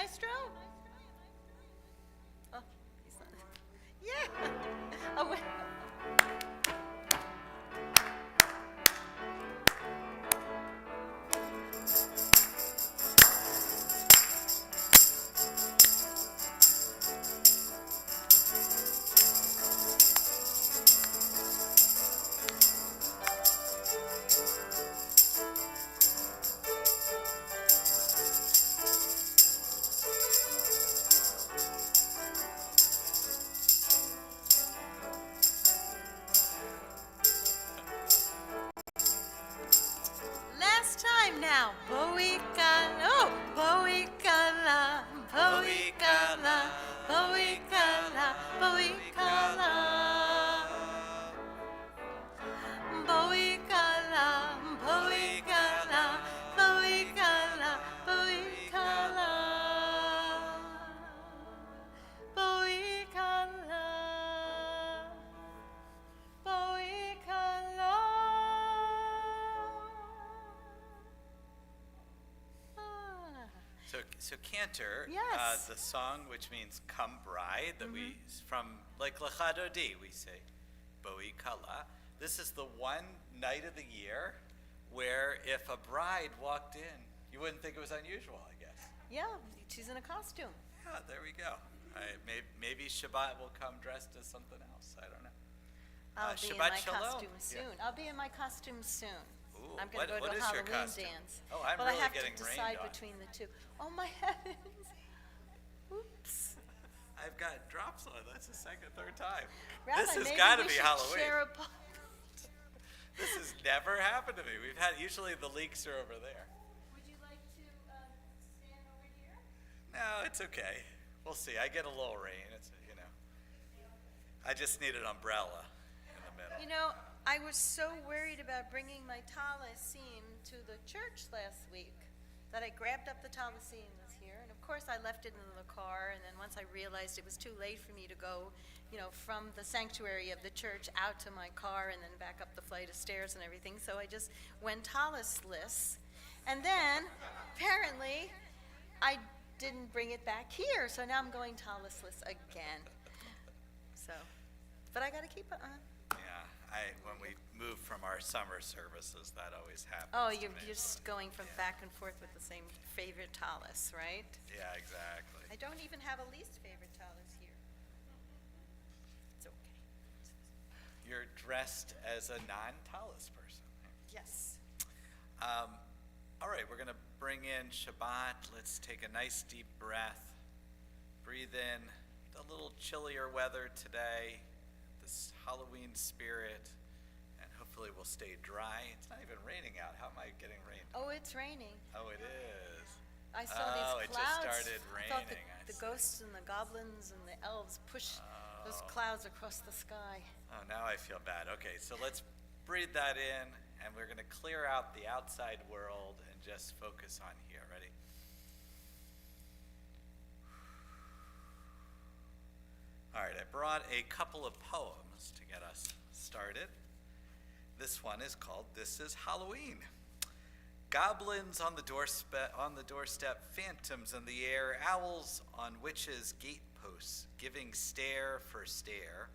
maestro? Oh, he's not. Yeah. Oh, wait. Last time now. Boikala, boikala, boikala, boikala, boikala. Boikala, boikala, boikala, boikala. Boikala. Boikala. So Cantor, Yes. the song which means "Come Bride," that we from like Lachadodi we say, "Boi Kala." This is the one night of the year where if a bride walked in, you wouldn't think it was unusual, I guess. Yeah, she's in a costume. Yeah, there we go. Maybe Shabbat will come dressed as something else. I don't know. I'll be in Shabbat my Shalom. costume soon. Yeah. I'll be in my costume soon. Ooh, I'm going to go what to a is your Halloween costume? dance. Oh, I'm well, really I have getting to rained decide on. between the two. Oh my heavens! Oops. I've got drops on. That's the second, third time. Rabbi, This has maybe got to we be should Halloween. share a po- This has never happened to me. We've had usually the leaks are over there. Would you like to stand over here? No, it's okay. We'll see. I get a little rain. It's I just need an umbrella in the middle. You know, I was so worried about bringing my talasim to the church last week that I grabbed up the talasim was here, and of course I left it in the car. And then once I realized it was too late for me to go, from the sanctuary of the church out to my car and then back up the flight of stairs and everything, so I just went talisless. And then apparently I didn't bring it back here, so now I'm going talisless again. So, but I got to keep it on. Yeah, when we move from our summer services, that always happens. Oh, to you're me. just going from Yeah. back and forth with the same favorite tallis, right? Yeah, exactly. I don't even have a least favorite tallis here. It's okay. You're dressed as a non-tallis person. Yes. All right, we're going to bring in Shabbat. Let's take a nice deep breath. Breathe in the little chillier weather today, this Halloween spirit, and hopefully we'll stay dry. It's not even raining out. How am I getting rain? Oh, it's raining. Oh, it is. I saw it these just clouds. started I thought raining. I the see. ghosts and the goblins and the elves push those Oh. clouds across the sky. Oh, now I feel bad. Okay, so let's breathe that in, and we're going to clear out the outside world and just focus on here. Ready? All right, I brought a couple of poems to get us started. This one is called "This is Halloween." Goblins on the doorstep, phantoms in the air, owls on witches' gateposts, giving stare for stare,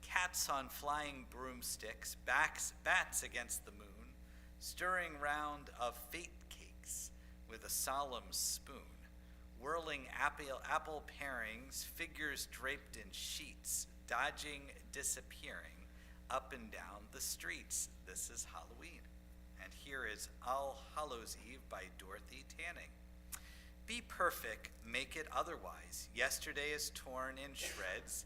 cats on flying broomsticks, bats against the moon, stirring round of fate cakes with a solemn spoon, whirling apple pairings, figures draped in sheets, dodging, disappearing, up and down the streets. This is Halloween. And here is All Hallows Eve by Dorothy Tanning. Be perfect, make it otherwise. Yesterday is torn in shreds.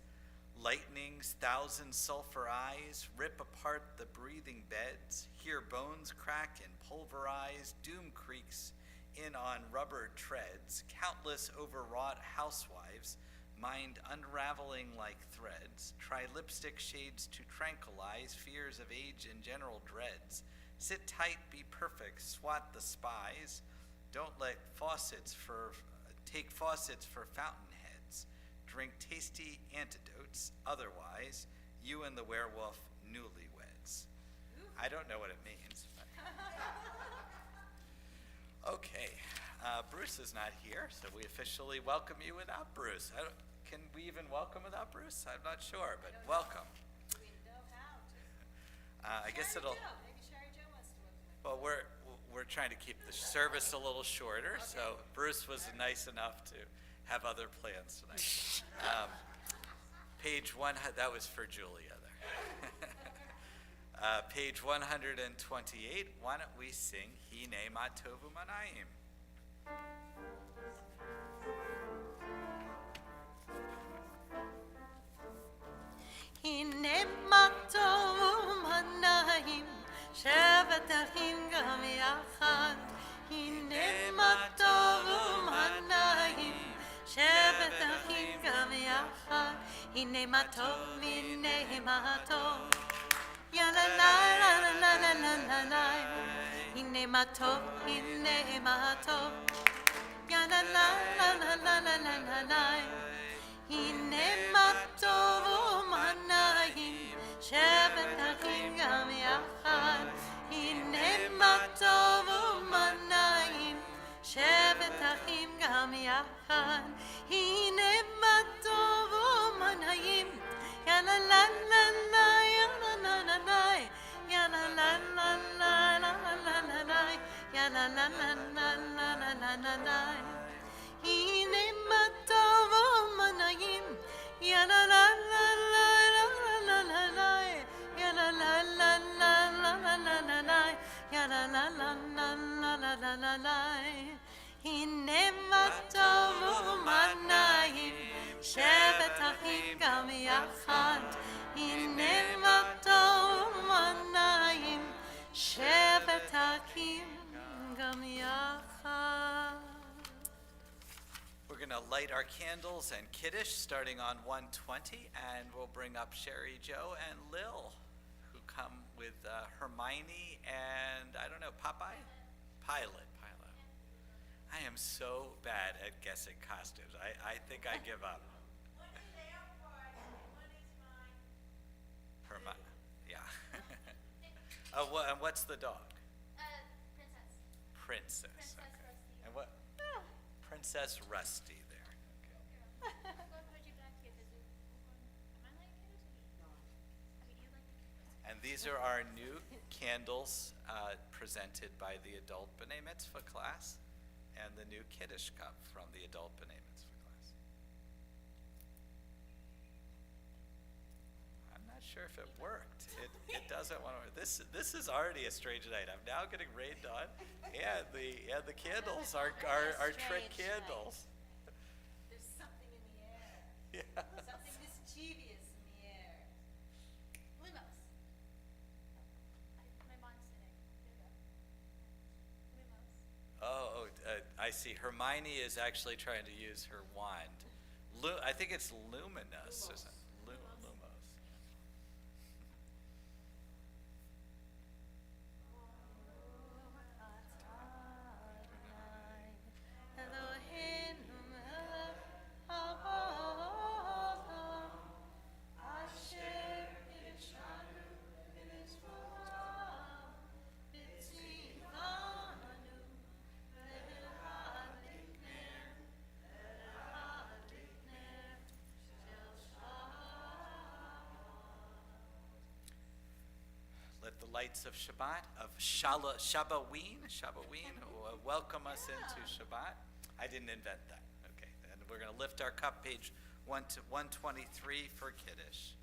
Lightning's thousand sulfur eyes rip apart the breathing beds. Hear bones crack and pulverize. Doom creaks in on rubber treads. Countless overwrought housewives, mind unraveling like threads. Try lipstick shades to tranquilize fears of age and general dreads. Sit tight, be perfect, swat the spies. Don't let take faucets for fountainheads. Drink tasty antidotes, otherwise, you and the werewolf newlyweds. I don't know what it means. Okay, Bruce is not here, so we officially welcome you without Bruce. Can we even welcome without Bruce? I'm not sure, but welcome. Do we know how to? I guess Sherry it'll. Jo. Maybe Sherry Jo wants to welcome Well, we're trying to keep the service a little shorter, so Bruce was nice enough to have other plans tonight. Page one, that was for Julia there. Page 128, why don't we sing Hine Ma Tovu Manayim? הנה מה טוב הנעים, שבת אחים גם יחד. הנה מה טוב הנעים, שבת אחים גם יחד. הנה מה טוב, הנה מה טוב. יאללה לה לה לה לה לה לה לה לה. הנה מה טוב, הנה מה טוב. יאללה לה לה לה לה לה לה לה לה. הנה מה טוב ומנעים, שבת אחים גם יחד. הנה מה טוב ומנעים, שבת אחים גם יחד. הנה מה טוב ומנעים, יאללה לה לה לה יאללה לה לה לה, יאללה לה לה לה לה לה לה לה, יאללה לה לה לה לה לה לה לה. הנה מה טוב ומנעים, יאללה לה לה לה לה לה לה, יאללה לה לה לה לה לה לה לה, יאללה לה לה לה לה לה לה לה. הנה מה טוב ומנעים, שבת אחים גם יחד. הנה מה טוב ומנעים, שבת אחים גם יחד. We're going to light our candles and Kiddush starting on 120, and we'll bring up Sherry Jo and Lil, who come with Hermione and, I don't know, Popeye? Pilot. I am so bad at guessing costumes. I think I give up. Hermione, yeah. And what's the dog? Princess. Okay. And what? Princess Rusty there. Okay. And these are our new candles presented by the adult B'nai Mitzvah class and the new Kiddush cup from the adult B'nai Mitzvah class. I'm not sure if it worked. It doesn't want to work. This is already a strange night. I'm now getting rained on, and the candles are trick candles. There's something in the air. Yeah. Something mischievous in the air. Lumos. My mom's sitting. Lumos. I see. Hermione is actually trying to use her wand. I think it's luminous, isn't it? Lumos. Let the lights of Shabbat, of Shabbaween, welcome us into Shabbat. I didn't invent that. Okay, and we're going to lift our cup, page 123 for Kiddush.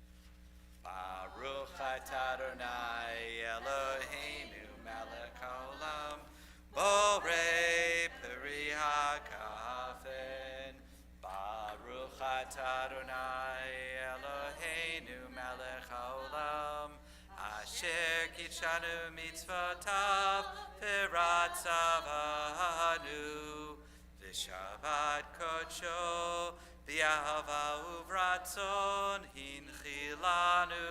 Baruch atah Adonai Eloheinu melech haolam, borei peri hagafen. Baruch atah Adonai Eloheinu melech haolam, asher kitshanu mitzvotav v'ratzavanu v'shabbat kodsho v'yahava uvratzon hinchilanu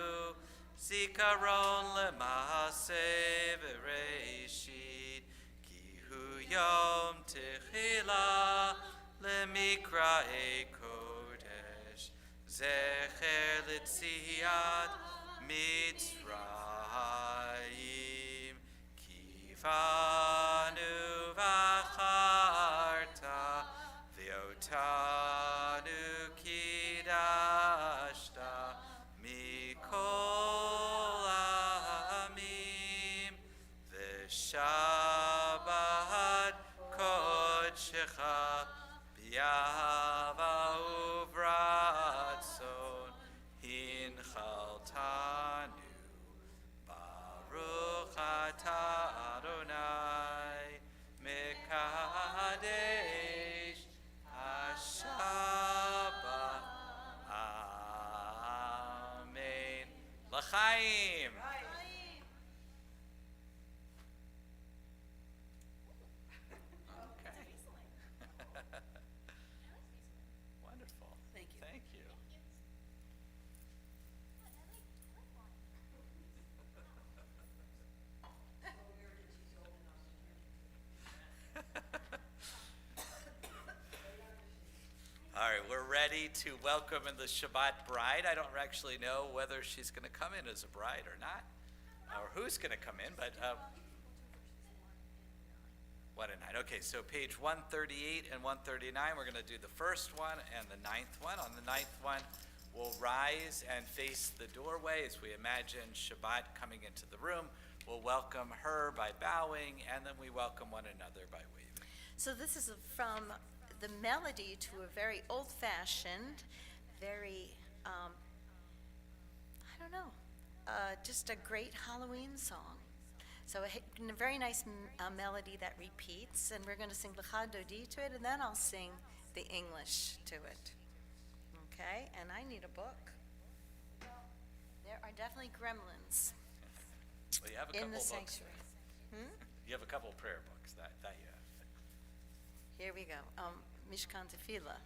zikaron lema'aseh v'reishit ki hu yom techila lemikra'ei kodesh zecher l'tziyat Mitzrayim kifanu v'chayim Lecha Biava Uvratson Hinchaltanu Baruch Atah Adonai Mekadesh HaShabbat. Amen. L'chaim. Okay. Wonderful. Thank you. Thank you. All right, we're ready to welcome in the Shabbat bride. I don't actually know whether she's going to come in as a bride or not, or who's going to come in, but 1 and 9. Okay, so page 138 and 139, we're going to do the first one and the 9th one. On the 9th one, we'll rise and face the doorway as we imagine Shabbat coming into the room. We'll welcome her by bowing, and then we welcome one another by waving. So this is from the melody to a very old-fashioned, very, just a great Halloween song. So a very nice melody that repeats, and we're going to sing L'cha Dodi to it, and then I'll sing the English to it. Okay, and I need a book. There are definitely gremlins Well, you have a in couple the books. sanctuary. You have a couple prayer books that you have. Here we go. Mishkan Tefillah.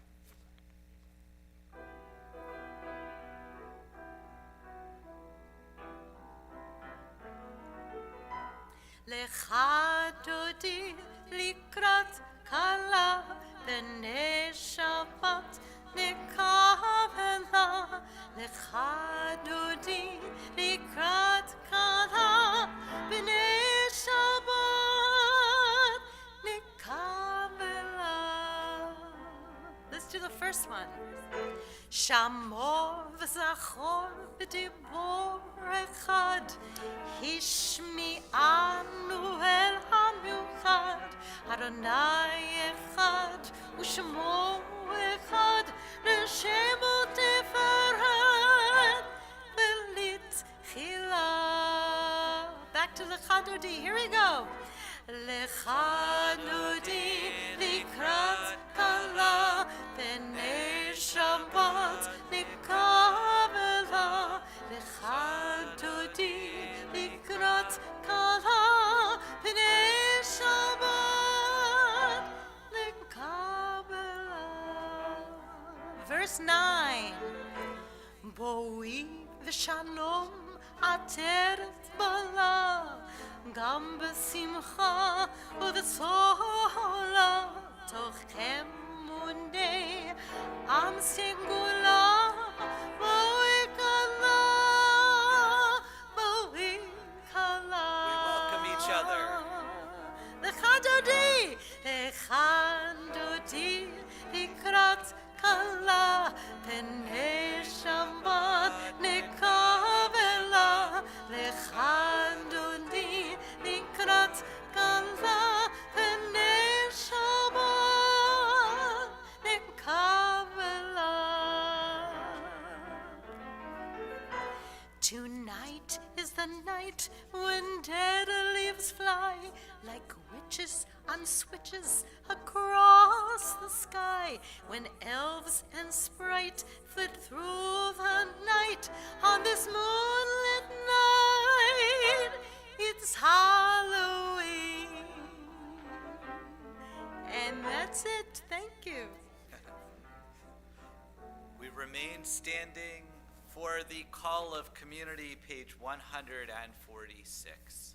Lecha dodi likrat kala b'nei Shabbat nekavela. Lecha dodi likrat kala b'nei Shabbat nekavela. Let's do the first one. Shamor v'zachor b'dibor echad Hishmi'anu el hamiuchad Adonai echad U'shemo echad L'shemo teferet Belit chila. Back to L'cha Dodi. Here we go. L'cha Dodi likrat kala b'nei Shabbat nekavela. L'cha Dodi likrat kala b'nei Shabbat nekavela. Verse 9. Boi v'shalom ateret bala Gam b'simcha u'v'sola Tochem munei am singula Boi kala, boi kala. We welcome each other. L'cha Dodi, L'cha Dodi, likrat kala b'nei Shabbat nekavela. L'cha Dodi, likrat kala b'nei Shabbat nekavela. Tonight is the night when dead leaves fly like witches on switches across the sky. When elves and sprite flit through the night on this moonlit night. It's Halloween. And that's it. Thank you. We remain standing for the call of community, page 146.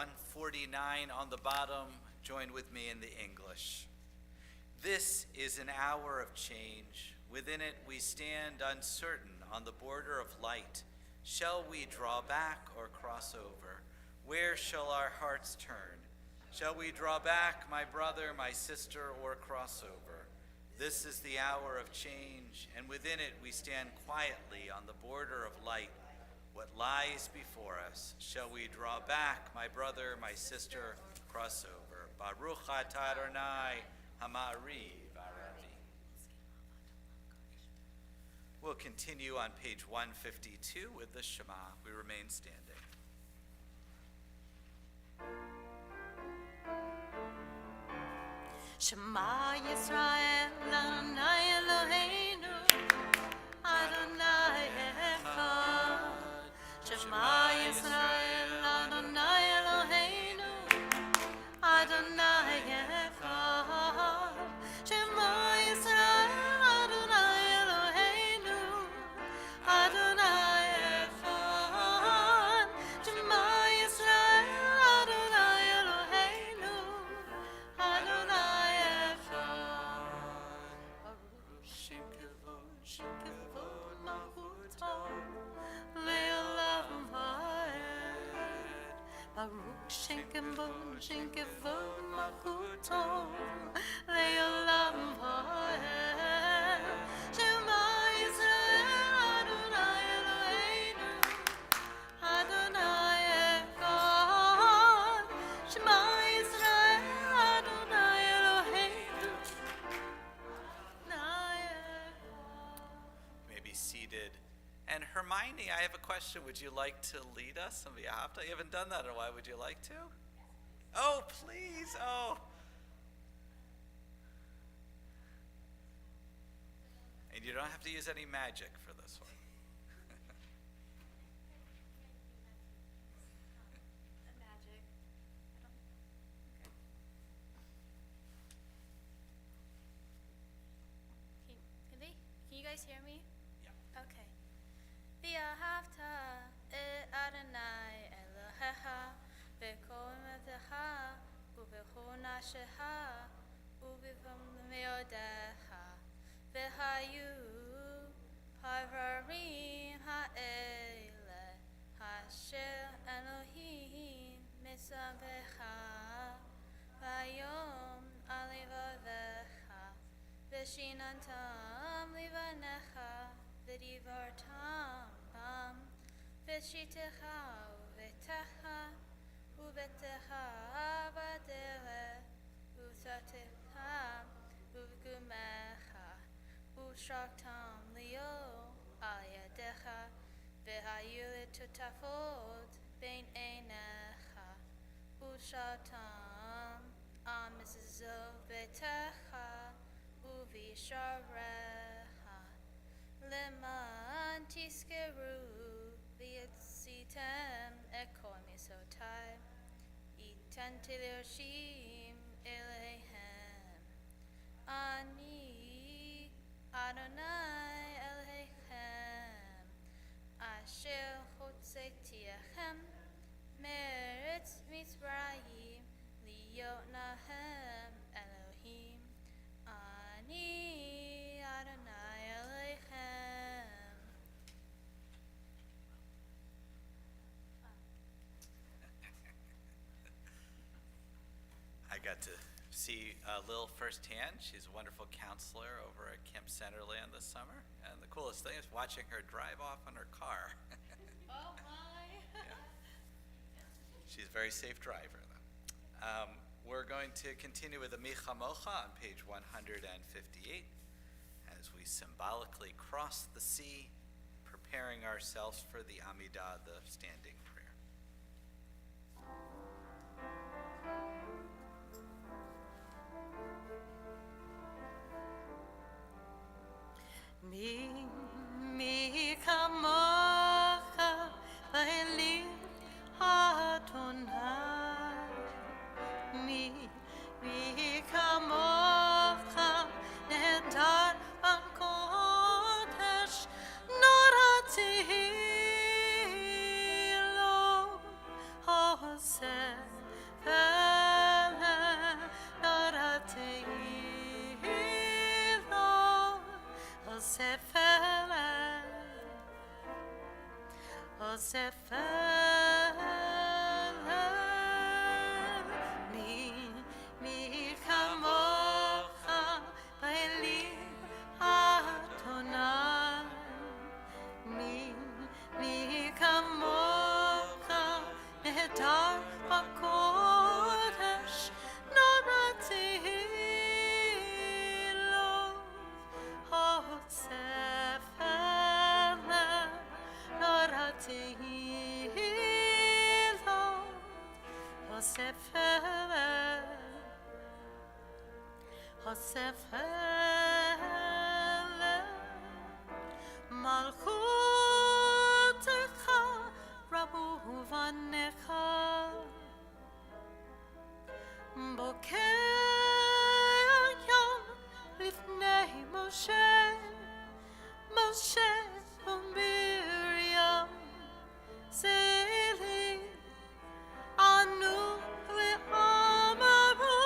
149 on the bottom. Join with me in the English. This is an hour of change. Within it we stand uncertain on the border of light. Shall we draw back or cross over? Where shall our hearts turn? Shall we draw back, my brother, my sister, or cross over? This is the hour of change, and within it we stand quietly on the border of light. What lies before us? Shall we draw back, my brother, my sister, cross over? Baruch atah Adonai Hama'ariv Aravi. We'll continue on page 152 with the Shema. We remain standing. Shema Yisrael, Adonai Eloheinu, Adonai Echad. Shema Yisrael, Adonai Eloheinu, Adonai Echad. Shema Yisrael, Adonai Eloheinu, Adonai Echad. Shema Yisrael, Adonai Eloheinu, Adonai Echad. Baruch Shem Kavod Malchuto Le'olam Va'ed. Baruch Shem Kavod Malchuto Le'olam Va'ed. Shema Yisrael, Adonai Eloheinu, Adonai Echad. Shema Yisrael, Adonai Eloheinu, Adonai Echad. You may be seated. And Hermione, I have a question. Would you like to lead us on behalf of? You haven't done that in a while. Would you like to? Oh, please. Oh. And you don't have to use any magic for this one. The magic. Can you guys hear me? Yeah. Okay. V'ahavta et Adonai Elohecha v'kol metecha u'v'chol nafshecha u'v'chol meodecha v'hayu havarim ha'ele ha'asher Elohim mitzavecha v'ayom alevavecha v'shinantam livanecha v'divartam bam v'shitecha u'vetecha u'vetecha v'adere u'satecha u'v'gumecha u'shaktam lio al yadecha v'hayu l'tutafot bein einecha u'shaktam am mezuzah v'techa u'visharecha Leman tiskeru v'yitzitem ekol misotai iten tiloshim eleihem ani Adonai Elohechem asher hotzetiachem meretz Mitzrayim liyot nahem Elohim ani Adonai Elohechem. I got to see Lil firsthand. She's a wonderful counselor over at Camp Centerland this summer. And the coolest thing is watching her drive off in her car. Oh my. Yeah. She's a very safe driver, though. We're going to continue with the Micha Mocha on page 158 as we symbolically cross the sea, preparing ourselves for the Amidah, the standing prayer. Mi kamocha v'eli Adonai. Mi kamocha nedar b'kodesh norati lo hoseh. מי כמוך באלים אדוני, מי כמוך נהדר בקודש, נורתי לו הוסף אליו, נורתי לו הוסף אליו, הוסף אליו. מלכותך רבו ובניך, בוקר יום לפני משה, משה ומרים, זלי ענו ואמרו,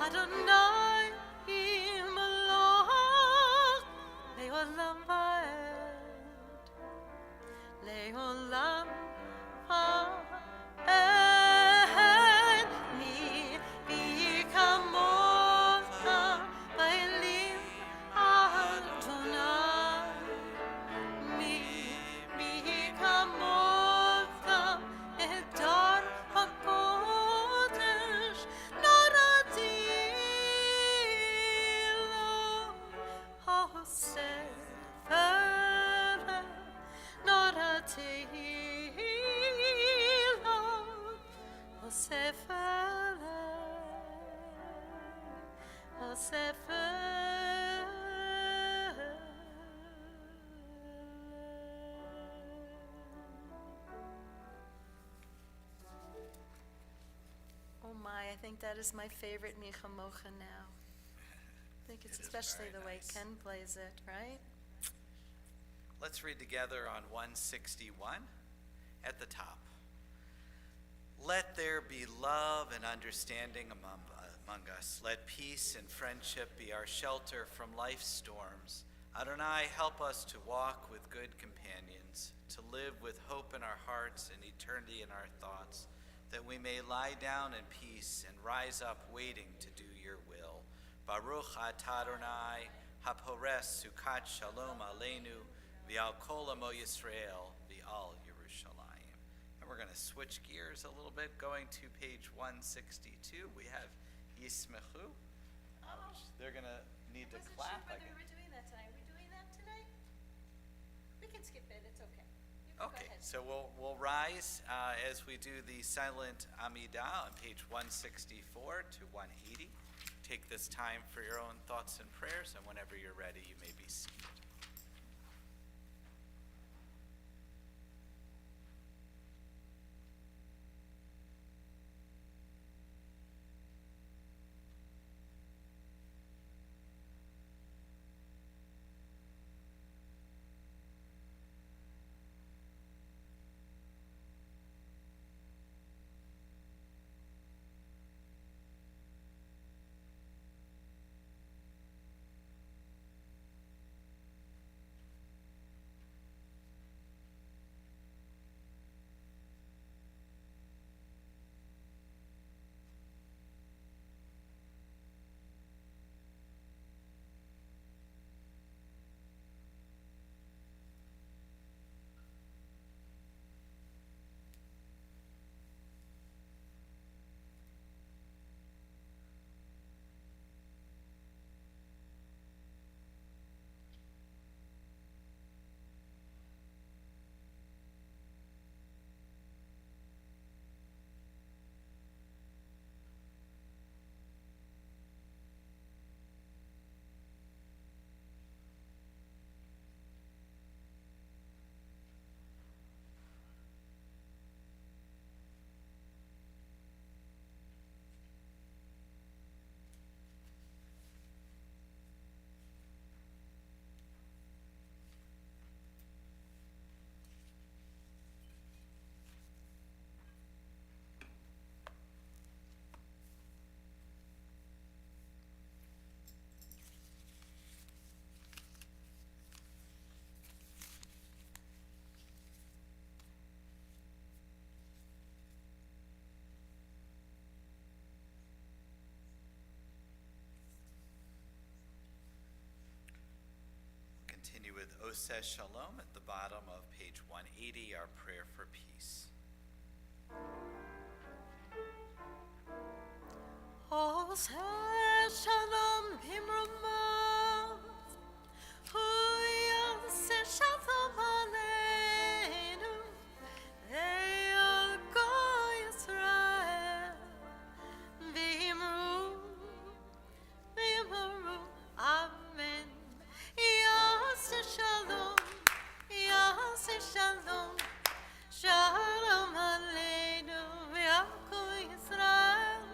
אדוני ימלוך לעולם ועד, לעולם ועד. מי כמוך באלים אדוני, מי כמוך נהדר בקודש, נורתי לו הוסף אליו, נורתי לו הוסף אליו, הוסף Oh my, I think that is my favorite Mi Chamocha now. I think it's It is especially very the way nice. Ken plays it, right? Let's read together on 161 at the top. Let there be love and understanding among us. Let peace and friendship be our shelter from life's storms. Adonai, help us to walk with good companions, to live with hope in our hearts and eternity in our thoughts, that we may lie down in peace and rise up waiting to do your will. Baruch atah Adonai, hapores sukat shalom aleinu, v'al kol amo Yisrael, v'al Yerushalayim. And we're going to switch gears a little bit, going to page 162. We have Yismechu. They're going to need to Wasn't clap. sure I whether guess. we're doing that tonight. Are we doing that tonight? We can skip it, it's okay. You can go Okay, ahead. so we'll rise as we do the silent Amidah on page 164 to 180. Take this time for your own thoughts and prayers, and whenever you're ready, you may be seated. Oseh Shalom at the bottom of page 180, our prayer for peace. Oseh Shalom Bimrama, Oseh Shalom Aleinu, Ve'al Goy Yisrael, V'imru, Amen. Yaseh Shalom, Yaseh Shalom, Shalom Aleinu, Ve'al Goy Yisrael,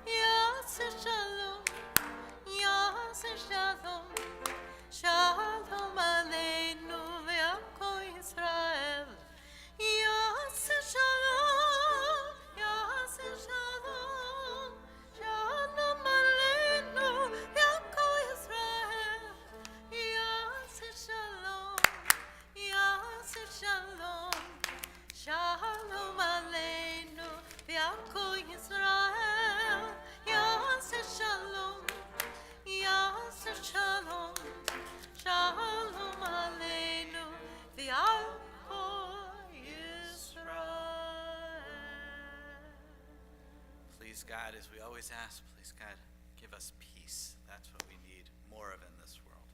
Yaseh Shalom, Yaseh Shalom, Shalom Aleinu, Ve'al Goy Yisrael, Yaseh Shalom, Yaseh Shalom, Shalom Aleinu, Ve'al Goy Yisrael, Yaseh Shalom, Yaseh Shalom, Shalom Aleinu, Ve'al Goy Yisrael, Yaseh Shalom, Yaseh Shalom, Shalom Aleinu, Ve'al Goy Yisrael. Please, God, as we always ask, please, God, give us peace. That's what we need more of in this world.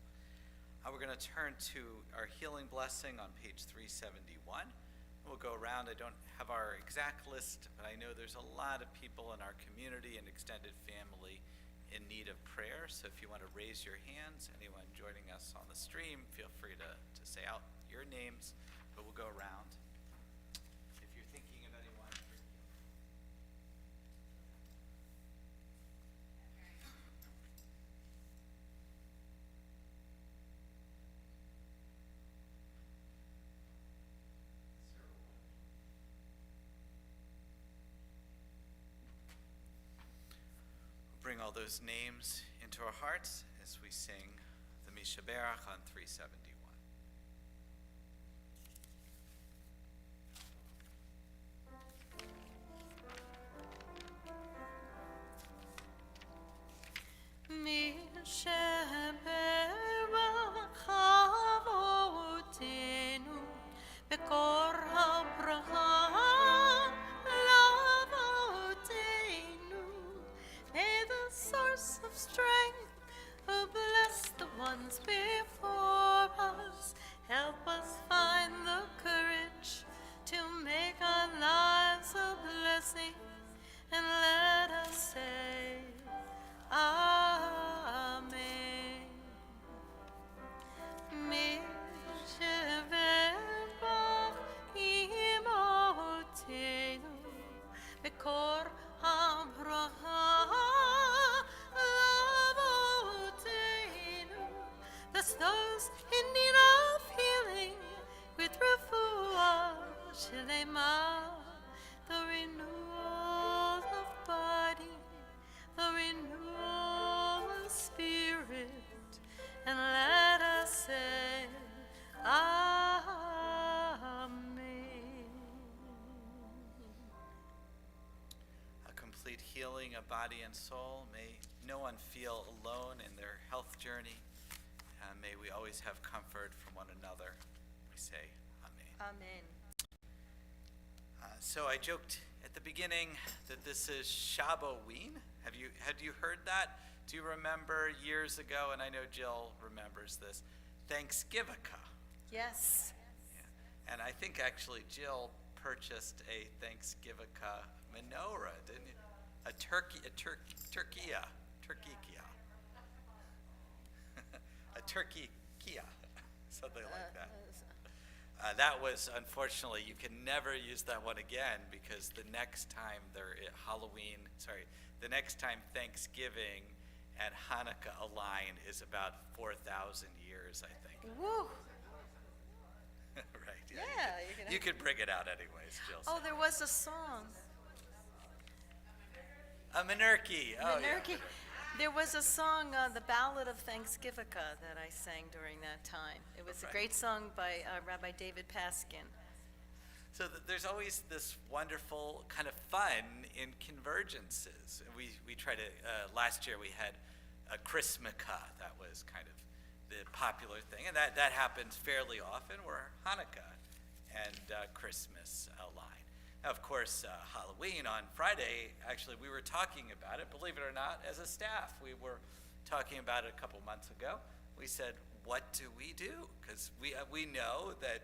We're going to turn to our healing blessing on page 371. We'll go around. I don't have our exact list, but I know there's a lot of people in our community and extended family in need of prayer. So if you want to raise your hands, anyone joining us on the stream, feel free to say out your names, but we'll go around. If you're thinking of anyone. Bring all those names into our hearts as we sing the Mishaberach on 371. Mishaberach Avotenu, Bekor Abraham Lavotenu. May the source of strength who bless the ones before us help us find the courage to make our lives a blessing, and let us say Amen. Mishaberach Imotenu, Bekor Abraham Avotenu. Bless those in need of healing with refuah shelema, the renewal of body, the renewal of spirit, and let us say Amen. A complete healing of body and soul. May no one feel alone in their health journey. May we always have comfort from one another. We say Amen. Amen. So I joked at the beginning that this is Shabboween. Had you heard that? Do you remember years ago, and I know Jill remembers this, Thanksgivika? Yes. Yeah. And I think actually Jill purchased a Thanksgivika menorah, didn't you? A turkey Kia. A turkey Kia, something like that. That was, unfortunately, you can never use that one again, because the next time the next time Thanksgiving and Hanukkah align is about 4,000 years, I think. Woo. Right. Yeah, you could bring it out anyways, Jill. Oh, there was a song. A Menorchi. Oh, Menorchi. yeah. There was a song, The Ballad of Thanksgivika, that I sang during that time. It was Right. a great song by Rabbi David Paskin. So there's always this wonderful kind of fun in convergences. We try to, last year we had a Chrismica that was kind of popular thing, and that happens fairly often, where Hanukkah and Christmas align. Now, of course, Halloween on Friday, actually, we were talking about it, believe it or not, as a staff. We were talking about it a couple months ago. We said, what do we do? Because we know that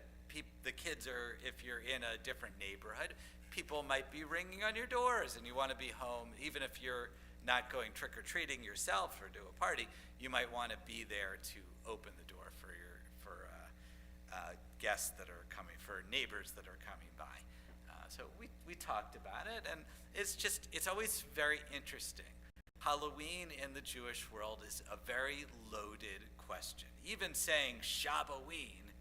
the kids are, if you're in a different neighborhood, people might be ringing on your doors, and you want to be home, even if you're not going trick-or-treating yourself or to a party, you might want to be there to open the door for guests that are coming, for neighbors that are coming by. So we talked about it, and it's always very interesting. Halloween in the Jewish world is a very loaded question. Even saying Shabbaween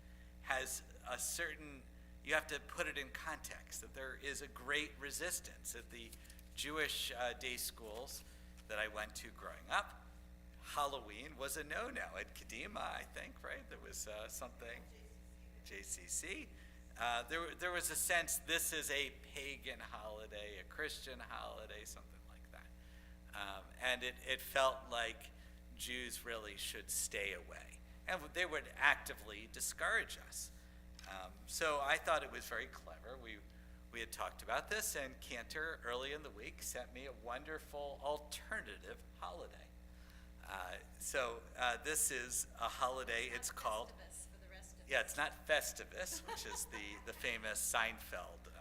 has a certain, you have to put it in context, that there is a great resistance at the Jewish day schools that I went to growing up. Halloween was a no-no. At Kadima, I think, right? There was something, JCC. There was a sense this is a pagan holiday, a Christian holiday, something like that. And it felt like Jews really should stay away. And they would actively discourage us. So I thought it was very clever. We had talked about this, and Cantor early in the week sent me a wonderful alternative holiday. This is a holiday. It's called. Festivus for the rest of Yeah, it's not Festivus, which is the famous Seinfeld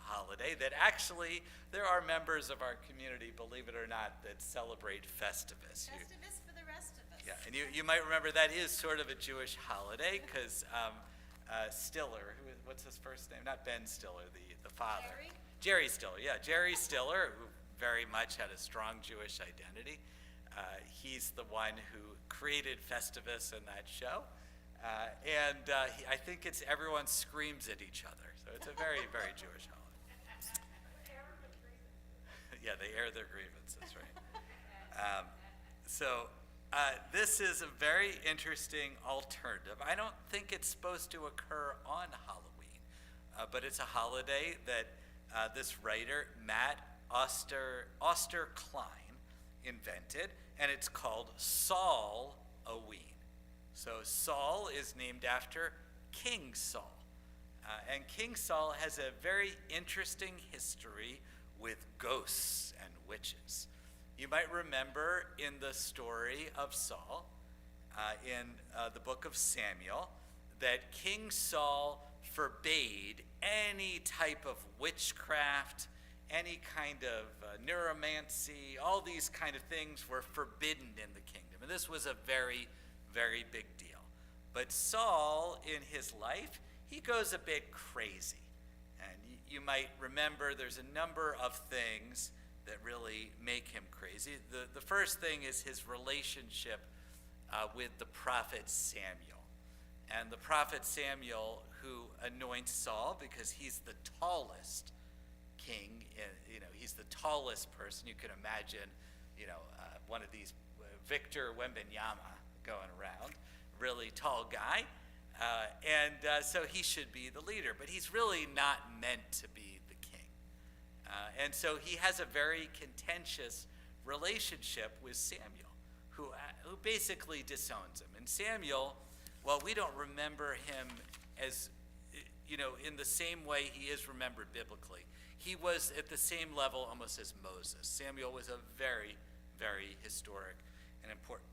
holiday that actually there are members of our community, believe it or not, that celebrate Festivus. Festivus for the rest of us. Yeah, and you might remember that is sort of a Jewish holiday because Stiller, what's his first name? Not Ben Stiller, the father. Jerry Stiller, yeah. Jerry Stiller, who very much had a strong Jewish identity. He's the one who created Festivus in that show. I think it's everyone screams at each other. So it's a very, very Jewish holiday. Yeah, they air their grievances, right? This is a very interesting alternative. I don't think it's supposed to occur on Halloween, but it's a holiday that this writer, Matt Osterklein, invented, and it's called Saul-a-ween. So Saul is named after King Saul. And King Saul has a very interesting history with ghosts and witches. You might remember in the story of Saul, in the book of Samuel, that King Saul forbade any type of witchcraft, any kind of neuromancy, all these kind of things were forbidden in the kingdom. And this was a very, very big deal. But Saul, in his life, he goes a bit crazy. And you might remember there's a number of things that really make him crazy. The first thing is his relationship with the prophet Samuel. And the prophet Samuel, who anoints Saul because he's the tallest king, he's the tallest person. You can imagine, one of these, Victor Wembanyama going around, really tall guy. So he should be the leader, but he's really not meant to be the king. And so he has a very contentious relationship with Samuel, who basically disowns him. And Samuel, well, we don't remember him as, in the same way he is remembered biblically. He was at the same level almost as Moses. Samuel was a very, very historic and important,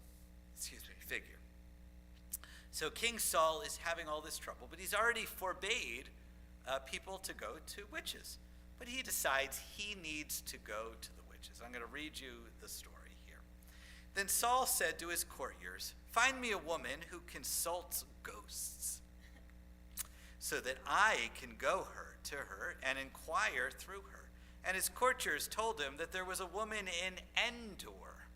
figure. So King Saul is having all this trouble, but he's already forbade people to go to witches. But he decides he needs to go to the witches. I'm going to read you the story here. Then Saul said to his courtiers, "Find me a woman who consults ghosts, so that I can go to her and inquire through her." And his courtiers told him that there was a woman in Endor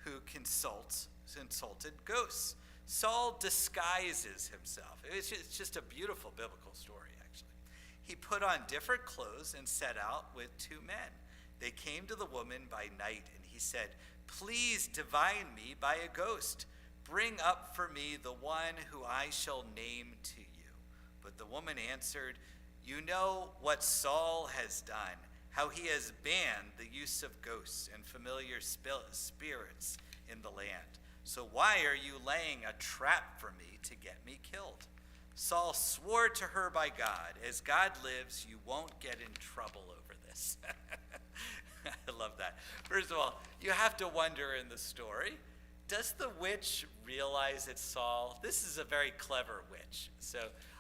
who consulted ghosts. Saul disguises himself. It's just a beautiful biblical story, actually. He put on different clothes and set out with two men. They came to the woman by night, and he said, "Please divine me by a ghost. Bring up for me the one who I shall name to you." But the woman answered, "You know what Saul has done, how he has banned the use of ghosts and familiar spirits in the land. So why are you laying a trap for me to get me killed? Saul swore to her by God, as God lives, you won't get in trouble over this. I love that. First of all, you have to wonder in the story, does the witch realize it's Saul? This is a very clever witch. So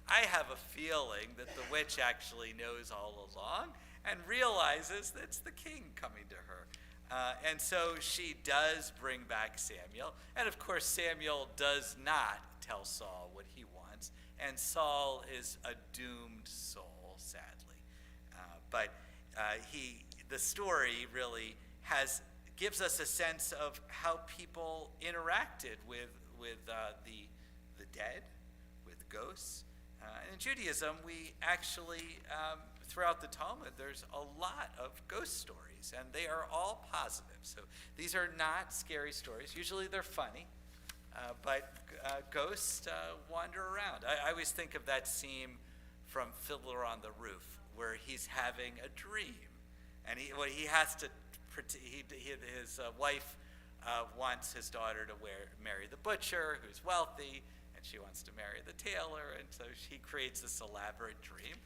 I have a feeling that the witch actually knows all along and realizes that it's the king coming to her. And so she does bring back Samuel. And of course, Samuel does not tell Saul what he wants. And Saul is a doomed soul, sadly. The story really gives us a sense of how people interacted with the dead, with ghosts. In Judaism, we actually, throughout the Talmud, there's a lot of ghost stories, and they are all positive. So these are not scary stories. Usually they're funny, but ghosts wander around. I always think of that scene from Fiddler on the Roof, where he's having a dream, and he has to. His wife wants his daughter to marry the butcher, who's wealthy, and she wants to marry the tailor, and so he creates this elaborate dream.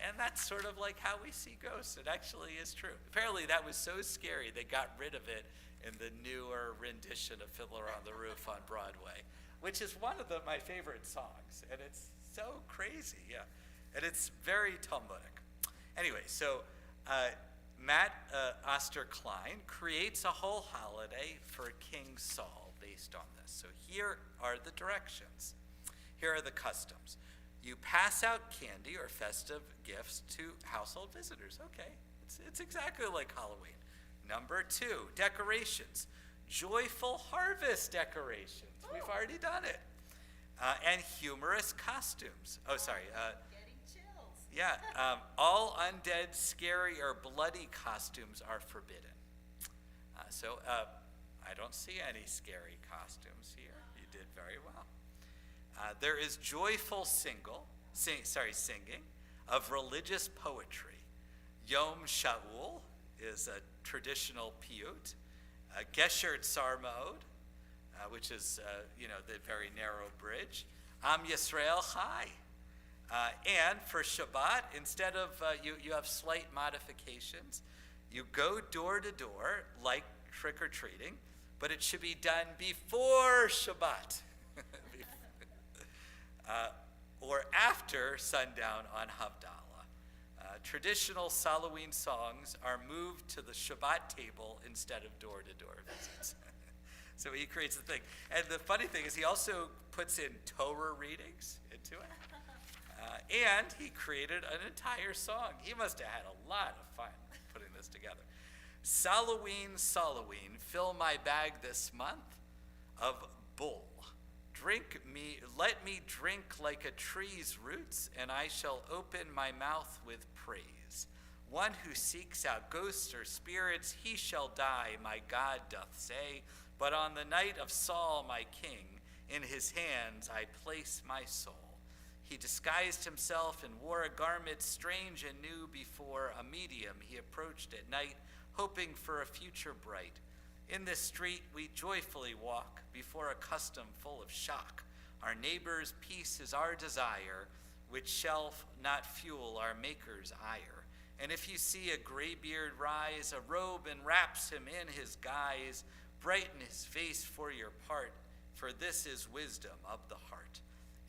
And that's sort of like how we see ghosts. It actually is true. Apparently that was so scary they got rid of it in the newer rendition of Fiddler on the Roof on Broadway, which is one of my favorite songs. And it's so crazy, yeah. And it's very Talmudic. Anyway, so Matt Oster-Klein creates a whole holiday for King Saul based on this. So here are the directions. Here are the customs. You pass out candy or festive gifts to household visitors. Okay, it's exactly like Halloween. Number 2, decorations. Joyful harvest decorations. We've already done it. And humorous costumes. Oh, sorry. Getting chills. Yeah, all undead, scary, or bloody costumes are forbidden. So I don't see any scary costumes here. You did very well. There is joyful singing of religious poetry. Yom Shaul is a traditional piyut. Gesher Tzarmod, which is the very narrow bridge. Am Yisrael Chai. And for Shabbat, instead of, you have slight modifications. You go door to door like trick-or-treating, but it should be done before Shabbat. Or after sundown on Havdalah. Traditional Halloween songs are moved to the Shabbat table instead of door-to-door visits. So he creates the thing. And the funny thing is he also puts in Torah readings into it. And he created an entire song. He must have had a lot of fun putting this together. Halloween, fill my bag this month of bull. Let me drink like a tree's roots, and I shall open my mouth with praise. One who seeks out ghosts or spirits, he shall die, my God doth say. But on the night of Saul, my king, in his hands I place my soul. He disguised himself and wore a garment strange and new before a medium. He approached at night, hoping for a future bright. In this street we joyfully walk before a custom full of shock. Our neighbor's peace is our desire, which shall not fuel our maker's ire. And if you see a graybeard rise, a robe enwraps him in his guise, brighten his face for your part, for this is wisdom of the heart.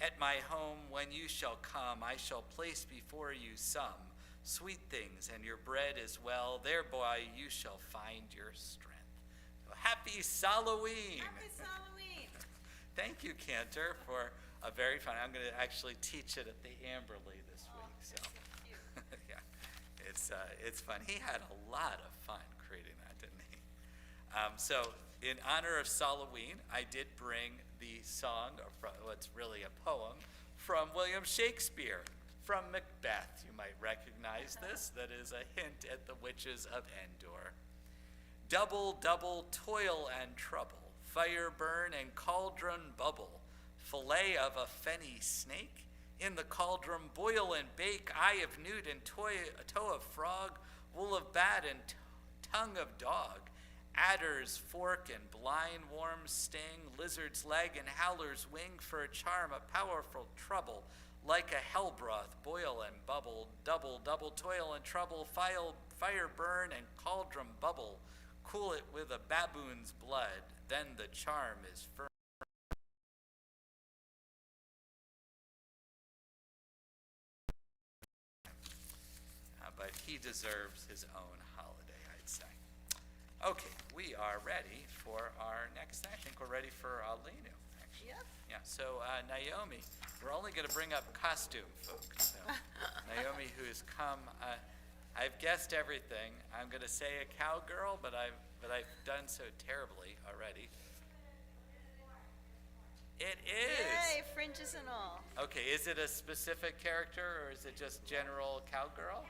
At my home, when you shall come, I shall place before you some sweet things, and your bread as well. Thereby you shall find your strength. So happy Halloween! Happy Halloween! Thank you, Cantor, for a very fun. I'm going to actually teach it at the Amberley this week. So, yeah, it's fun. He had a lot of fun creating that, didn't he? So, in honor of Halloween, I did bring the song, or what's really a poem, from William Shakespeare, from Macbeth. You might recognize this. That is a hint at the witches of Endor. Double, double toil and trouble, fire burn and cauldron bubble, fillet of a fenny snake, in the cauldron boil and bake, eye of newt and toe of frog, wool of bat and tongue of dog, adder's fork and blind worm's sting, lizard's leg and howler's wing for a charm, a powerful trouble, like a hell broth, boil and bubble, double, double toil and trouble, fire burn and cauldron bubble, cool it with a baboon's blood, then the charm is firm. But he deserves his own holiday, I'd say. Okay, we are ready for our next thing. I think we're ready for Alinu, actually. Yep. Yeah, so Naomi, we're only going to bring up costume folks. So, Naomi, who's come, I've guessed everything. I'm going to say a cowgirl, but I've done so terribly already. It is. Yay, fringes and all. Okay, is it a specific character or is it just general cowgirl?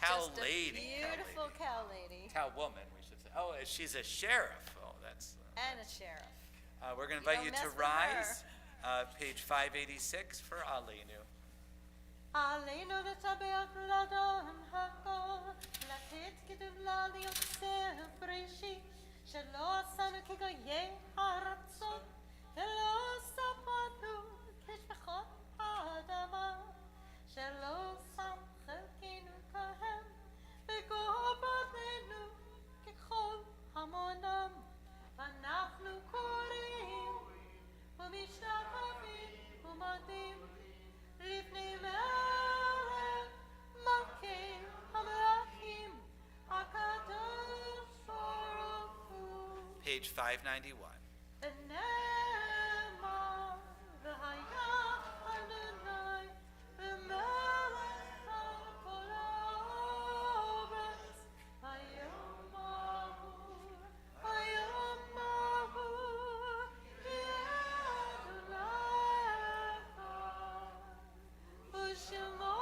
Cow Just a lady. beautiful cow lady. Cow woman, we should say. Oh, she's a sheriff. Oh, that's. And a sheriff. We're going to You invite you don't to mess with rise. Page 586 for Alinu. עלינו לטבע לאדון הכל, לתת כתוב לה ליוצר בראשית, שלא עשנו כגויי ארצות, ולא ספדנו כשפחות האדמה, שלא שם חלקנו כהם, וגורבנו ככל המונם, אנחנו קוראים ומשתחווים ומודים לפני מלך מלכי המלכים הקדוש ברוך הוא. Page 591. ונאמר והיה אדוני ומלך על כל הארץ היום ההוא יהיה אדוני אחד ושמו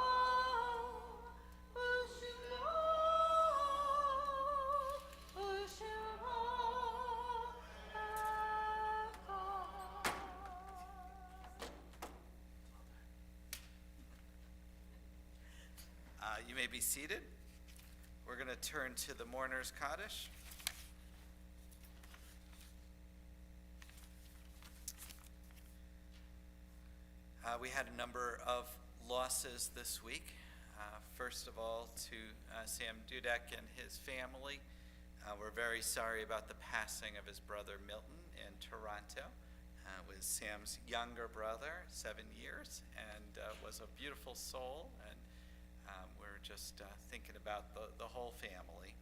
You may be seated. We're going to turn to the mourner's Kaddish. We had a number of losses this week. First of all, to Sam Dudek and his family. We're very sorry about the passing of his brother Milton in Toronto. Was Sam's younger brother, 7 years, and was a beautiful soul. And we're just thinking about the whole family.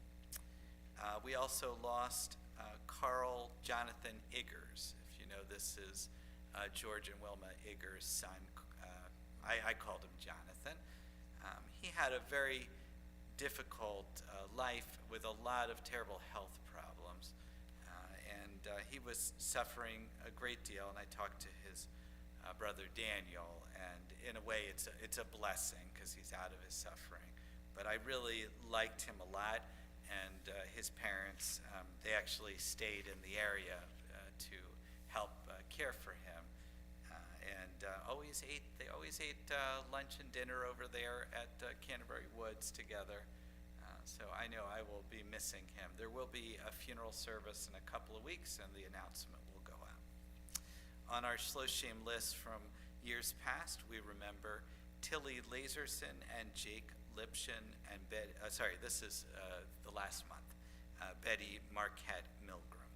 We also lost Carl Jonathan Iggers. If you know, this is George and Wilma Iggers' son. I called him Jonathan. He had a very difficult life with a lot of terrible health problems. And he was suffering a great deal, and I talked to his brother Daniel, and in a way it's a blessing because he's out of his suffering. But I really liked him a lot, and his parents, they actually stayed in the area to help care for him, and they always ate lunch and dinner over there at Canterbury Woods together. So I know I will be missing him. There will be a funeral service in a couple of weeks, and the announcement will go out. On our Shloshim list from years past, we remember Tilly Laserson and Jake Lipshin and this is the last month, Betty Marquette Milgram.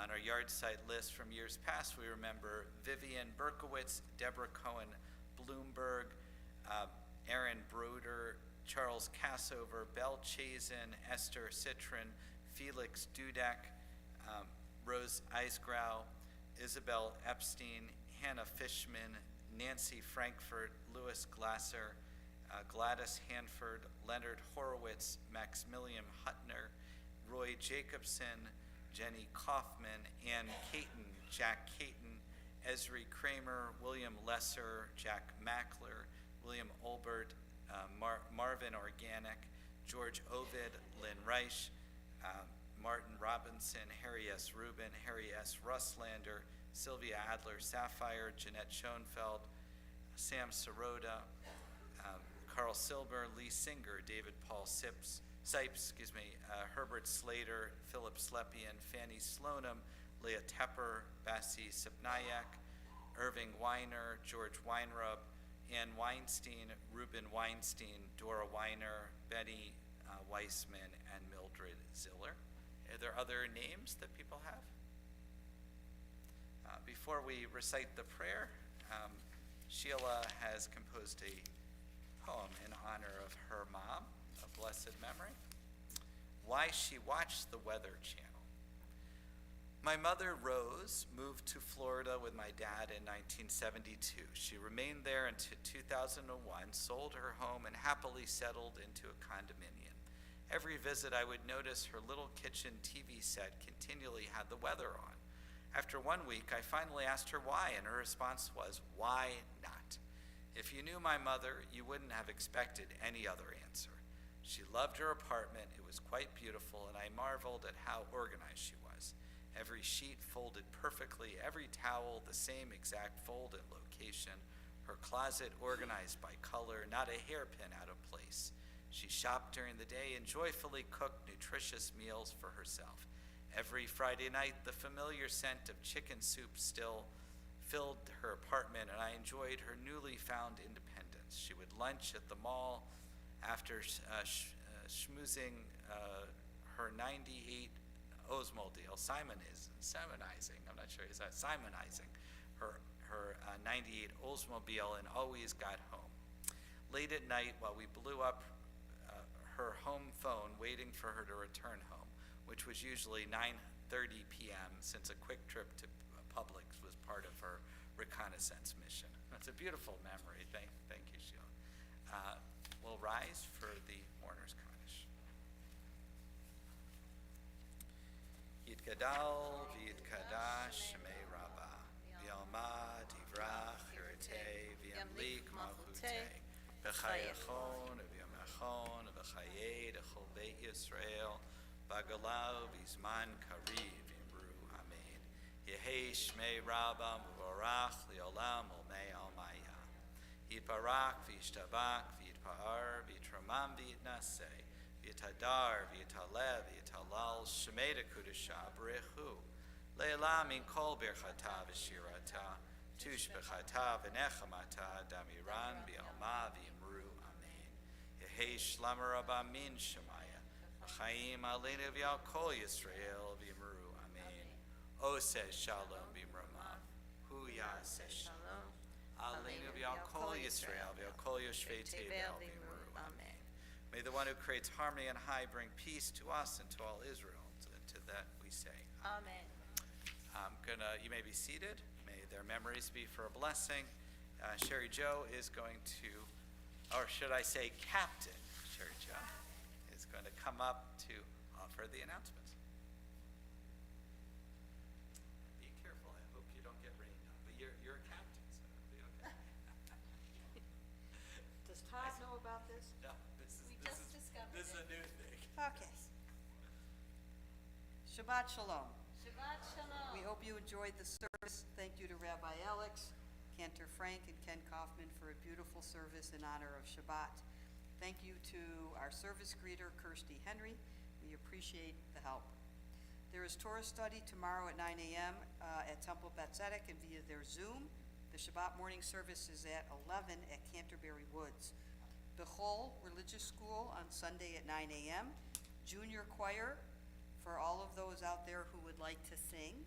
On our yard site list from years past, we remember Vivian Berkowitz, Deborah Cohen Bloomberg, Aaron Broder, Charles Cassover, Belle Chazen, Esther Citron, Felix Dudek, Rose Eisgrau, Isabel Epstein, Hannah Fishman, Nancy Frankfurt, Louis Glasser, Gladys Hanford, Leonard Horowitz, Maximilian Hutner, Roy Jacobson, Jenny Kaufman, Ann Caton, Jack Caton, Esri Kramer, William Lesser, Jack Mackler, William Olbert, Marvin Organic, George Ovid, Lynn Reich, Martin Robinson, Harry S. Rubin, Harry S. Russlander, Sylvia Adler Sapphire, Jeanette Schoenfeld, Sam Sirota, Carl Silber, Lee Singer, David Paul Sips, Herbert Slater, Philip Slepian, Fanny Slonim, Leah Tepper, Bessie Sipnayak, Irving Weiner, George Weinrub, Ann Weinstein, Ruben Weinstein, Dora Weiner, Betty Weissman, and Mildred Ziller. Are there other names that people have? Before we recite the prayer, Sheila has composed a poem in honor of her mom, of blessed memory. Why She Watched the Weather Channel. My mother, Rose, moved to Florida with my dad in 1972. She remained there until 2001, sold her home, and happily settled into a condominium. Every visit, I would notice her little kitchen TV set continually had the weather on. After 1 week, I finally asked her why, and her response was, "Why not?" If you knew my mother, you wouldn't have expected any other answer. She loved her apartment. It was quite beautiful, and I marveled at how organized she was. Every sheet folded perfectly, every towel the same exact fold and location, her closet organized by color, not a hairpin out of place. She shopped during the day and joyfully cooked nutritious meals for herself. Every Friday night, the familiar scent of chicken soup still filled her apartment, and I enjoyed her newly found independence. She would lunch at the mall after schmoozing her 98 Oldsmobile, simonizing her 98 Oldsmobile, and always got home. Late at night, while we blew up her home phone waiting for her to return home, which was usually 9:30 p.m. since a quick trip to Publix was part of her reconnaissance mission. That's a beautiful memory. Thank you, Sheila. We'll rise for the mourner's Kaddish. Yitgadal v'yitkadash shemei Rabbah, v'yalma divrach hiratei, v'yamlik malchutei, b'chayachon v'yamachon v'chayei d'chol beit Yisrael, b'galav v'zman kariv v'imru amen. Yehei shmei Rabbah m'vorach li'olam olmei almaya. Yitbarak v'yishtabak v'yitpa'ar v'yitramam v'yitnaseh, v'yitadar v'yitalev v'yitalal shmei dekudesha b'rechu. Le'elam min kol birchata v'shirata, tush b'chata v'nechamata, damiran v'yalma v'yimru amen. Yehei shlamar Rabbah min shemaya, v'chaim aleinu v'yal kol Yisrael v'yimru amen. Oseh shalom b'mramav, hu yaseh shalom. Aleinu v'yal kol Yisrael v'yal kol yoshvei tevel v'yimru amen. May the one who creates harmony and high bring peace to us and to all Israel. To that we say. Amen. You may be seated. May their memories be for a blessing. Sherry Joe is going to, or should I say Captain Sherry Joe, is going to come up to offer the announcements. Be careful. I hope you don't get rained on. But you're a captain, so it'll be okay. Does Todd know about this? No, this just discovered is a it. new thing. Okay. Shabbat Shalom. Shabbat shalom. We hope you enjoyed the service. Thank you to Rabbi Alex, Cantor Frank, and Ken Kaufman for a beautiful service in honor of Shabbat. Thank you to our service greeter, Kirsty Henry. We appreciate the help. There is Torah study tomorrow at 9 a.m. At Temple Bet Tzedek and via their Zoom. The Shabbat morning service is at 11 at Canterbury Woods. Bechol Religious School on Sunday at 9 a.m. Junior choir, for all of those out there who would like to sing,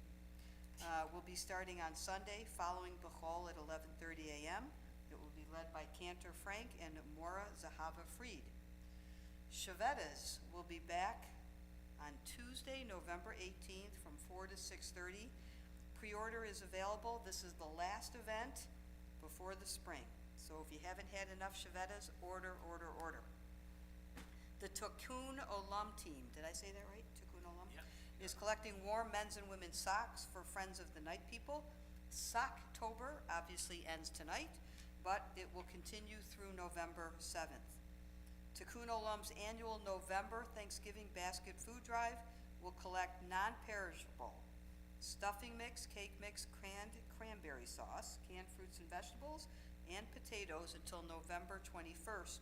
will be starting on Sunday following Bechol at 11:30 a.m. It will be led by Cantor Frank and Mora Zahava Fried. Shavetas will be back on Tuesday, November 18th from 4 to 6:30. Pre-order is available. This is the last event before the spring. So if you haven't had enough Shavetas, order. The Tikkun Olam team, did I say that right? Tikkun Olam? Yeah. Is collecting warm men's and women's socks for Friends of the Night People. Socktober obviously ends tonight, but it will continue through November 7th. Tikkun Olam's annual November Thanksgiving basket food drive will collect non-perishable stuffing mix, cake mix, canned cranberry sauce, canned fruits and vegetables, and potatoes until November 21st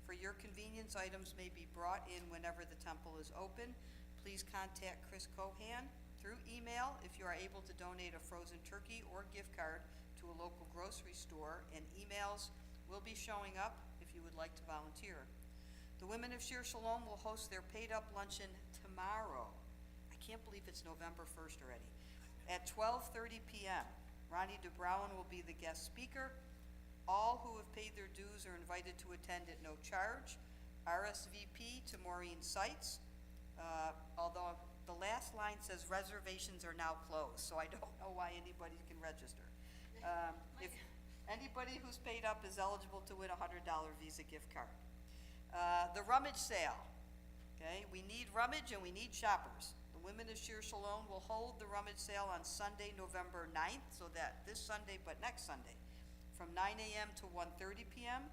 For your convenience, items may be brought in whenever the temple is open. Please contact Chris Cohan through email if you are able to donate a frozen turkey or gift card to a local grocery store, and emails will be showing up if you would like to volunteer. The women of Shir Shalom will host their paid-up luncheon tomorrow. I can't believe it's November 1st already. At 12:30 p.m. Ronnie DeBrouwen will be the guest speaker. All who have paid their dues are invited to attend at no charge. RSVP to Maureen Seitz, although the last line says reservations are now closed, so I don't know why anybody can register. If anybody who's paid up is eligible to win a $100 Visa gift card. The rummage sale, okay? We need rummage and we need shoppers. The women of Shir Shalom will hold the rummage sale on Sunday, November 9th, so that this Sunday, but next Sunday, from 9 a.m. to 1:30 p.m.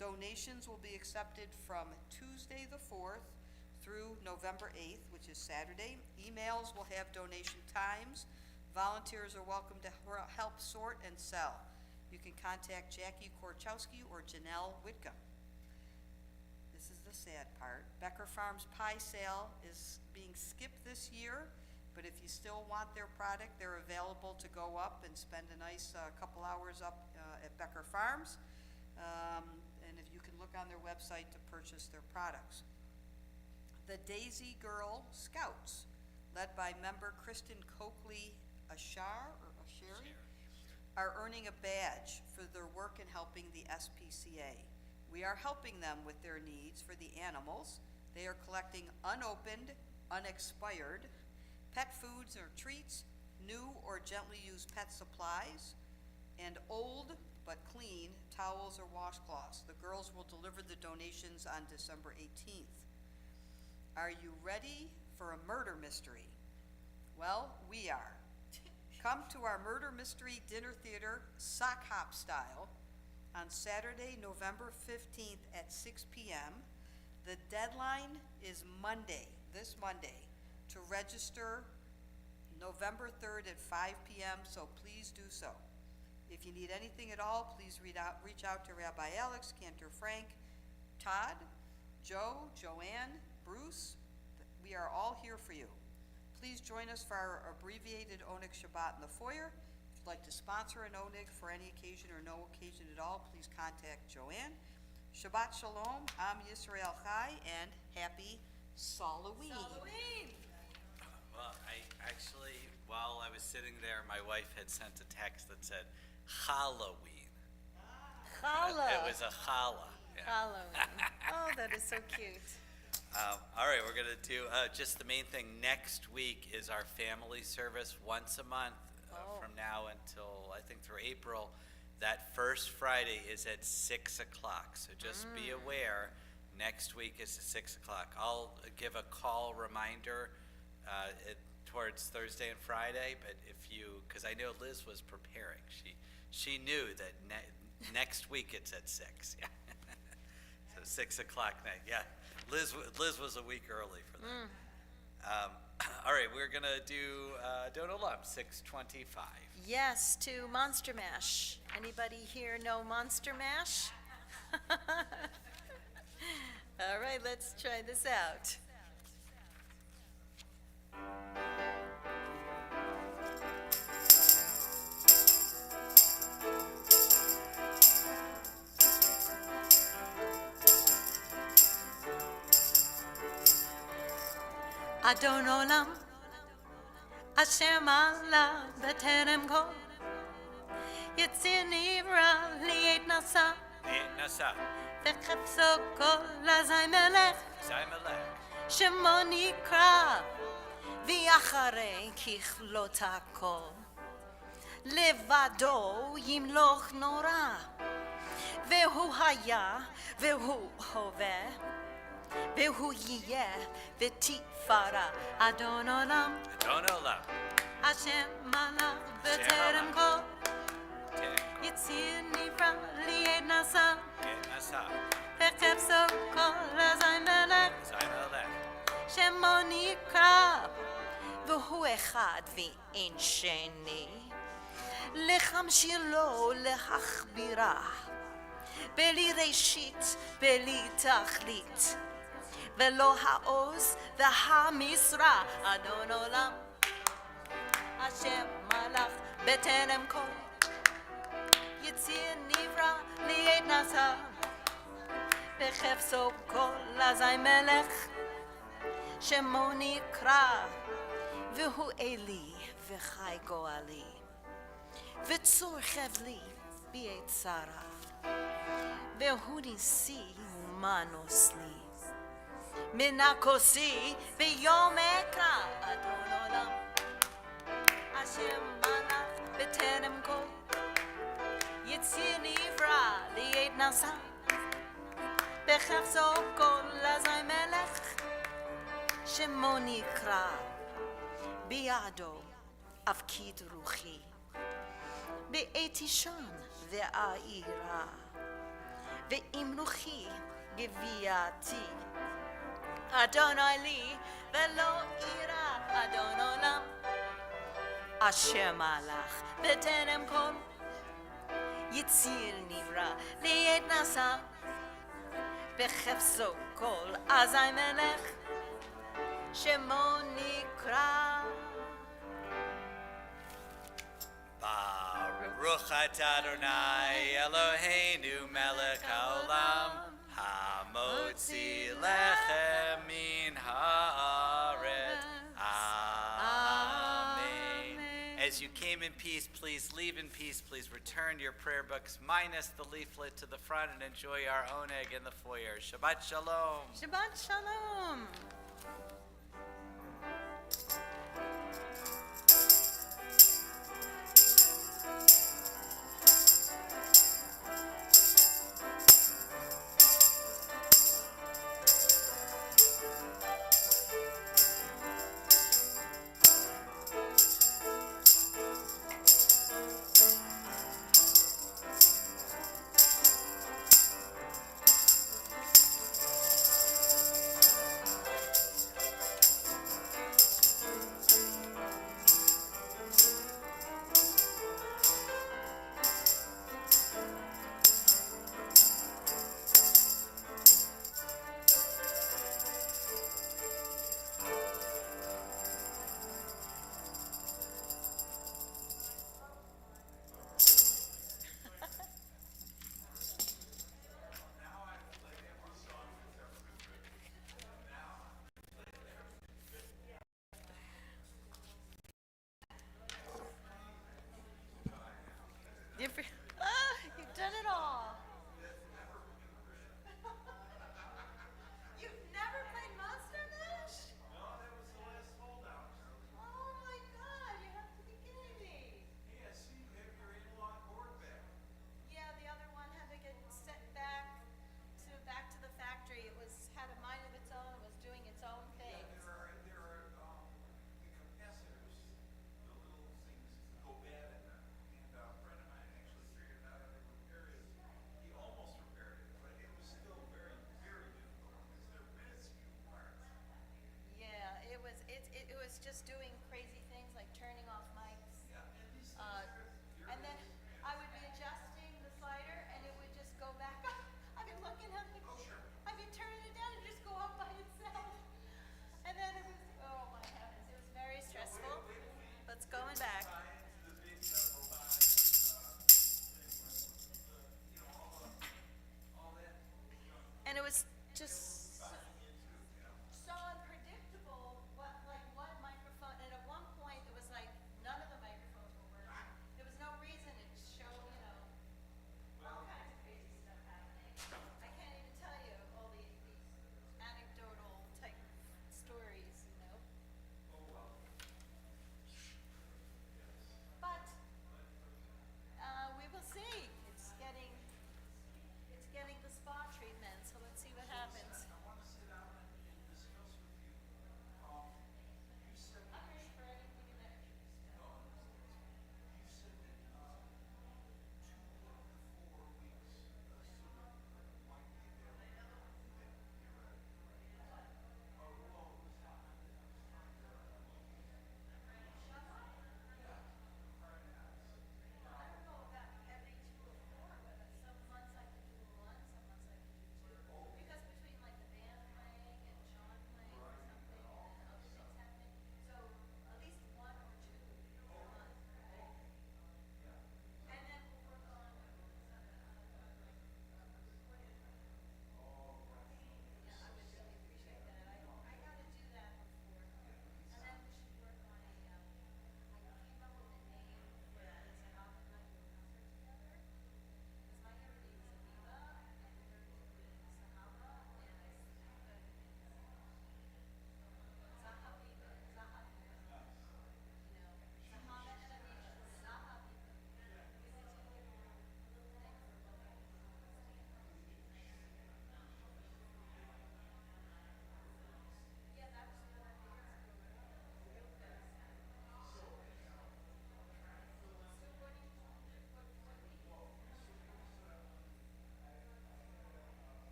Donations will be accepted from Tuesday the 4th through November 8th, which is Saturday. Emails will have donation times. Volunteers are welcome to help sort and sell. You can contact Jackie Korchowski or Janelle Whitcomb. This is the sad part. Becker Farms Pie Sale is being skipped this year, but if you still want their product, they're available to go up and spend a nice couple hours up at Becker Farms. And if you can look on their website to purchase their products. The Daisy Girl Scouts, led by member Kristen Coakley Ashari, are earning a badge for their work in helping the SPCA. We are helping them with their needs for the animals. They are collecting unopened, unexpired pet foods or treats, new or gently used pet supplies, and old but clean towels or washcloths. The girls will deliver the donations on December 18th. Are you ready for a murder mystery? Well, we are. Come to our murder mystery dinner theater, sock hop style, on Saturday, November 15th at 6 p.m. The deadline is Monday, this Monday, to register November 3rd at 5 p.m., so please do so. If you need anything at all, please reach out to Rabbi Alex, Cantor Frank, Todd, Joe, Joanne, Bruce. We are all here for you. Please join us for our abbreviated Onig Shabbat in the foyer. If you'd like to sponsor an Onig for any occasion or no occasion at all, please contact Joanne. Shabbat Shalom, Am Yisrael Chai, and happy Halloween. Well, I actually, while I was sitting there, my wife had sent a text that said Halloween. Challah. It was a challah. Yeah. Halloween. Oh, that is so cute. All right, we're going to do just the main thing. Next week is our family service once a month from now until, I think, through April. That first Friday is at 6 o'clock, so just be aware. Next week is at 6 o'clock. I'll give a call reminder towards Thursday and Friday, but if you, because I know Liz was preparing. She knew that next week it's at 6. Yeah. So 6 o'clock night. Yeah. Liz was a week early for that. All right, we're gonna do Don't Olam 6:25. Yes, to Monster Mash. Anybody here know Monster Mash? All right, let's try this out. Adon Olam, Hashem Allah b'terem kol, Yitzir nivra li'et nasa, Nasa, v'chepso kol azay melech, Zaymelech, Shemo nikra, v'yacharei kichlot hakol, Levado yimloch nora, Vehu haya, vehu hoveh, Vehu yiyeh, v'tifara, Adon Olam, Don't Olam, Hashem malach b'terem kol, Yitzir nivra li'et nasa, Nasa, v'chepso kol azay melech, Zaymelech, Shemo nikra, v'hu echad v'ein sheni, לחמשילו להכבירה, בלי ראשית, בלי תכלית, ולא העוז והמשרה, אדון עולם, השם מלך בטרם כל, יציר נברא לעת נעשה, בחפצו כל אזי מלך, שמו נקרא, והוא אלי וחי גואלי, וצור חבלי בעת צרה, והוא ניסי ומנוס לי, מנקוסי ביום אקרא, אדון עולם, אשר מלך בטרם כל, יציר נברא לעת נעשה, בחפצו כל אזי מלך, שמו נקרא, בידו אפקיד רוחי, בעת אישן ואעירה, ועם רוחי גוויעתי, אדוני לי ולא אירא, אדון עולם, אשר מלך בטרם כל, יציר נברא לעת נעשה, בחפצו כל אזי מלך, שמו נקרא. Baruch atah Adonai Eloheinu melech haolam hamotzi lechem min haaretz. Amen. As you came in peace, please leave in peace. Please return your prayer books minus the leaflet to the front and enjoy our oneg in the foyer. Shabbat shalom. Shabbat shalom.